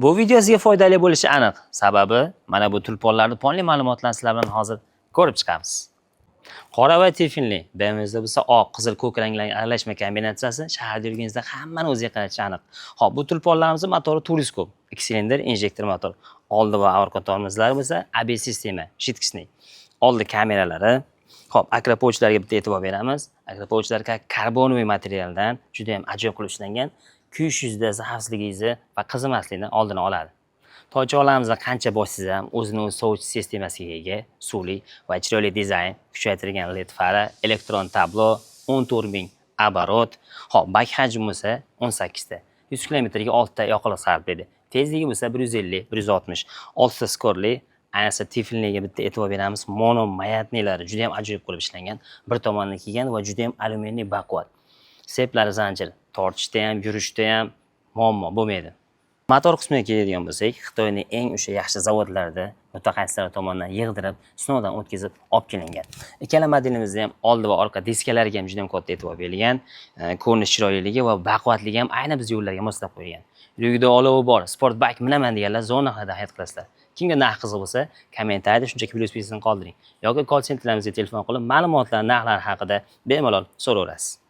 Bu video sizga foydali bo'lishi aniq. Sababi mana bu tulponlarning fonli ma'lumotlarni sizlar bilan hozir ko'rib chiqamiz. Qora va tifinli, BMW'da bo'lsa oq, qizil, ko'k ranglarning aralashma kombinatsiyasi shaharda yurganingizda hammani o'ziga qaratishi aniq. Xo'p, bu tulponlarimizning motori Turiskop, 2 silindr injektor motor. Oldi va orqa tormozlari bo'lsa ABS sistema, jidkisli. Oldi kameralari. Xo'p, akropochlarga bitta e'tibor beramiz. Akropochlar karboniy materialdan juda ham ajoyib qilib ishlangan. Kuyish yuzida xavfsizligingizni va qizimaslikni oldini oladi. Toychoqlarimizda qancha bossiz ham o'zini o'zi sovutish sistemasiga ega, suvli va chiroyli dizayn, kuchaytirilgan LED fara, elektron tablo, 14 ming оборот. Hop, bak hajmi bo'lsa 18 ta. 100 kilometrga 6 ta yoqilg'i sarflaydi. Tezligi bo'lsa 150, 160. 6 ta skorli. Ayniqsa tifilniga bitta e'tibor beramiz. Mono mayatnilari juda ham ajoyib qilib ishlangan. Bir tomondan kelgan va juda ham alyuminiy baquvvat. Seplari zanjir, tortishda ham, yurishda ham muammo bo'lmaydi. Motor qismiga keladigan bo'lsak, Xitoyning eng o'sha yaxshi zavodlarida mutaxassislar tomonidan yig'dirib, sinovdan o'tkazib olib kelingan. Ikkala modelimizda ham oldi va orqa diskalariga ham juda ham katta e'tibor berilgan. Ko'rinish chiroyliligi va baquvvatligi ham aynan biz yo'llarga moslab qo'yilgan. Yuragida olovi bor, sport bike minaman deganlar zona haqida hayat qilasizlar. Kimga narx qiziq bo'lsa, kommentariyada shunchaki plyus qoldiring yoki call centrimizga telefon qilib ma'lumotlar, narxlar haqida bemalol so'raverasiz.